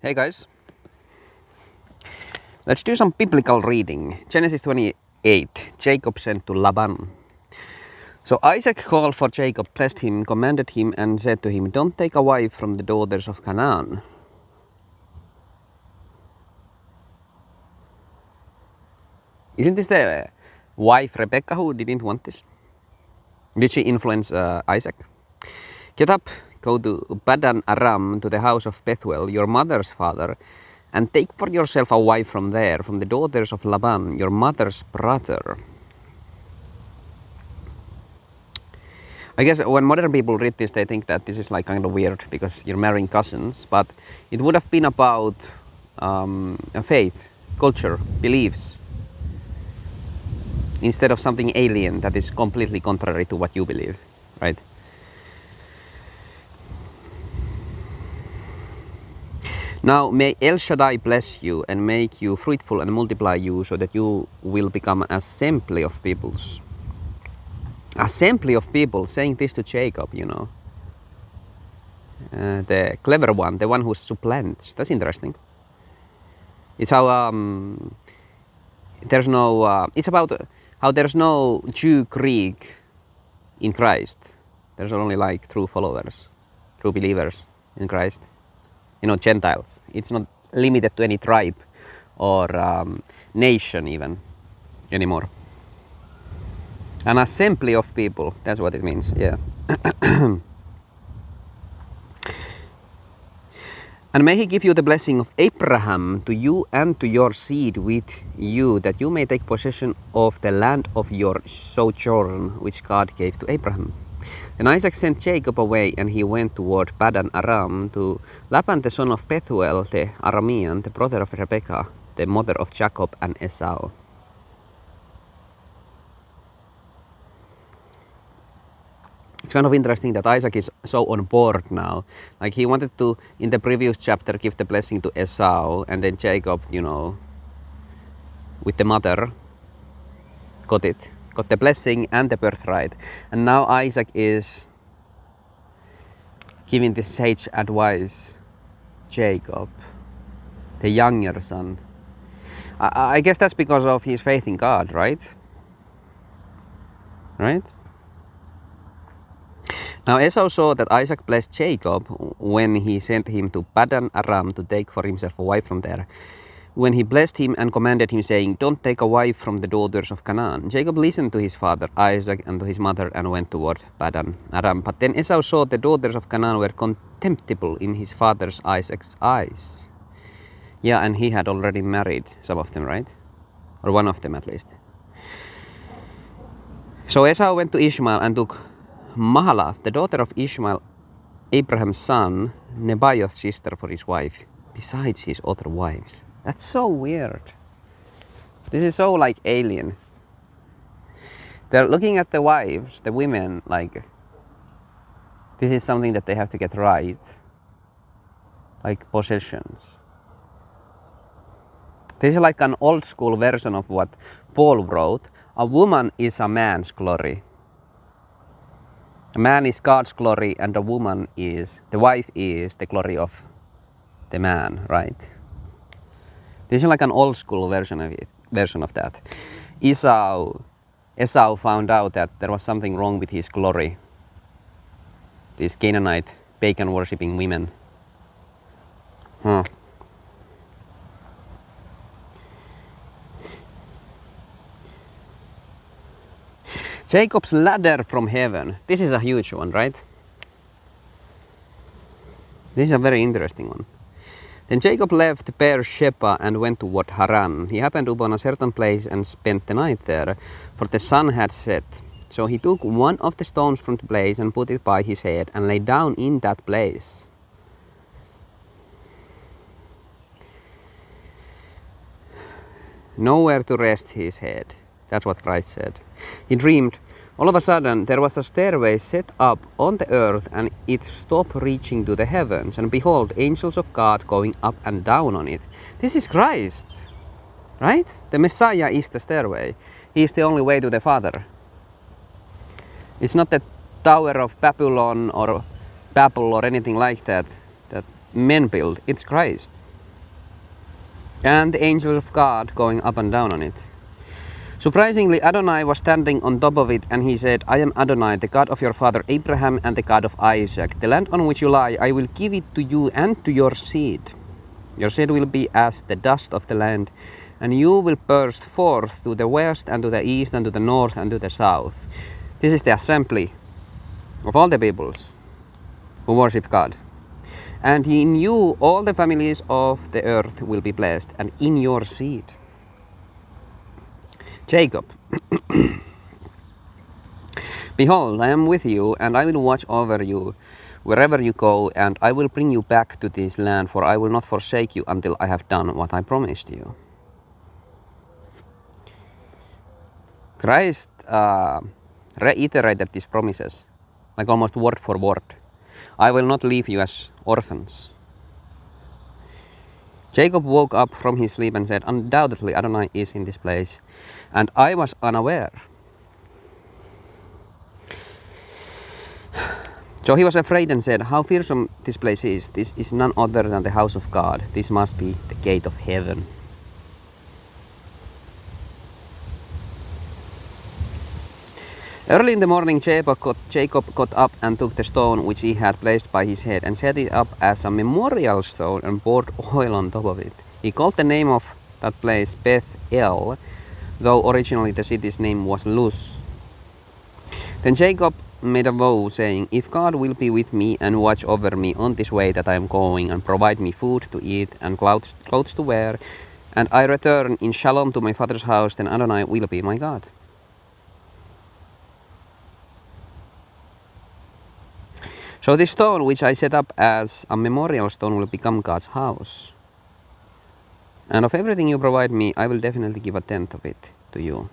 Hey guys, let's do some biblical reading. Genesis 28, Jacob sent to Laban. So Isaac called for Jacob, blessed him, commanded him, and said to him, "Don't take a wife from the daughters of Canaan." Isn't this the wife Rebecca who didn't want this? Did she influence Isaac? "Get up, go to Padan Aram, to the house of Bethuel, your mother's father, and take for yourself a wife from there, from the daughters of Laban, your mother's brother." I guess when modern people read this, they think that this is like kind of weird because you're marrying cousins, but it would have been about faith, culture, beliefs, instead of something alien that is completely contrary to what you believe, right? "Now may El Shaddai bless you and make you fruitful and multiply you, so that you will become an assembly of peoples." Assembly of people, saying this to Jacob, you know. The clever one, the one who supplants. That's interesting. It's how there's no. It's about how there's no Jew, Greek in Christ. There's only like true followers, true believers in Christ. You know, Gentiles. It's not limited to any tribe or nation even anymore. An assembly of people, that's what it means, yeah. "And may he give you the blessing of Abraham to you and to your seed with you, that you may take possession of the land of your sojourn, which God gave to Abraham." Then Isaac sent Jacob away, and he went toward Padan Aram to Laban the son of Bethuel the Aramean, the brother of Rebekah, the mother of Jacob and Esau. It's kind of interesting that Isaac is so on board now. Like he wanted to, in the previous chapter, give the blessing to Esau, and then Jacob, you know, with the mother, got the blessing and the birthright. And now Isaac is giving this sage advice, Jacob, the younger son. I guess that's because of his faith in God, right? Right? Now Esau saw that Isaac blessed Jacob when he sent him to Padan Aram to take for himself a wife from there. When he blessed him and commanded him, saying, "Don't take a wife from the daughters of Canaan," Jacob listened to his father Isaac and to his mother and went toward Padan Aram. But then Esau saw the daughters of Canaan were contemptible in his father's Isaac's eyes. Yeah, and he had already married some of them, right? Or one of them at least. So Esau went to Ishmael and took Mahalath, the daughter of Ishmael, Abraham's son, Nebaioth's sister, for his wife, besides his other wives. That's so weird. This is so like alien. They're looking at the wives, the women, like this is something that they have to get right, like possessions. This is like an old school version of what Paul wrote. A woman is a man's glory. A man is God's glory, and the wife is the glory of the man, right? This is like an old school version of that. Esau found out that there was something wrong with his glory. These Canaanite pagan worshipping women. Jacob's ladder from heaven. This is a huge one, right? This is a very interesting one. "Then Jacob left Beersheba and went toward Haran. He happened upon a certain place and spent the night there, for the sun had set. So he took one of the stones from the place and put it by his head and lay down in that place." Nowhere to rest his head. That's what Christ said. He dreamed, all of a sudden there was a stairway set up on the earth, and it stopped reaching to the heavens, and behold, angels of God going up and down on it. This is Christ, right? The Messiah is the stairway. He is the only way to the Father. It's not the Tower of Babylon or Babel or anything like that that men build. It's Christ. and the angels of God going up and down on it. Surprisingly, Adonai was standing on top of it, and he said, I am Adonai, the God of your father Abraham and the God of Isaac. The land on which you lie, I will give it to you and to your seed. Your seed will be as the dust of the land, and you will burst forth to the west and to the east and to the north and to the south. This is the assembly of all the peoples who worship God. And in you all the families of the earth will be blessed, and in your seed. Jacob, behold, I am with you, and I will watch over you wherever you go, and I will bring you back to this land, for I will not forsake you until I have done what I promised you. Christ reiterated these promises, like almost word for word. I will not leave you as orphans. Jacob woke up from his sleep and said, undoubtedly Adonai is in this place, and I was unaware. So he was afraid and said, how fearsome this place is. This is none other than the house of God. This must be the gate of heaven. Early in the morning, Jacob got up and took the stone which he had placed by his head and set it up as a memorial stone and poured oil on top of it. He called the name of that place Beth El, though originally the city's name was Luz. Then Jacob made a vow, saying, if God will be with me and watch over me on this way that I am going, and provide me food to eat and clothes to wear, and I return in shalom to my father's house, then Adonai will be my God. So this stone which I set up as a memorial stone will become God's house. And of everything you provide me, I will definitely give a tenth of it to you.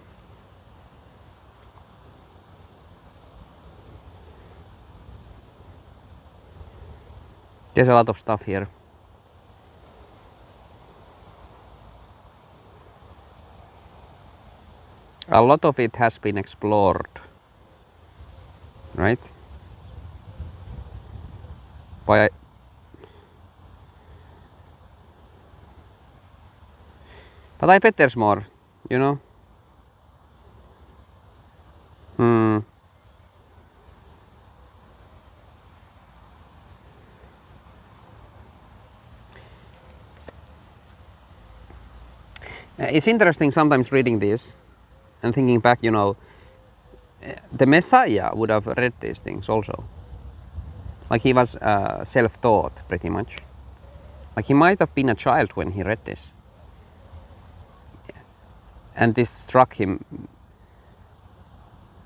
There's a lot of stuff here. A lot of it has been explored, right? But I bet there's more, you know? It's interesting sometimes reading this and thinking back, you know, the Messiah would have read these things also. Like he was self-taught pretty much. Like he might have been a child when he read this. And this struck him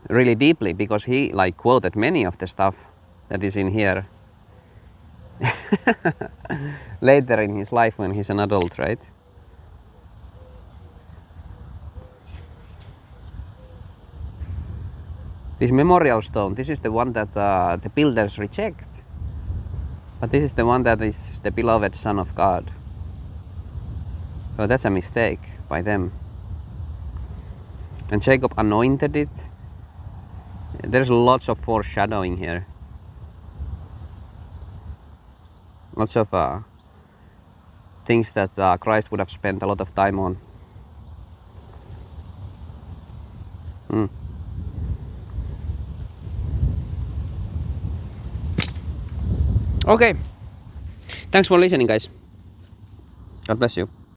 really deeply because he like quoted many of the stuff that is in here later in his life when he's an adult, right? This memorial stone, this is the one that the builders reject. But this is the one that is the beloved Son of God. So that's a mistake by them. And Jacob anointed it. There's lots of foreshadowing here. Lots of things that Christ would have spent a lot of time on. Okay. Thanks for listening, guys. God bless you.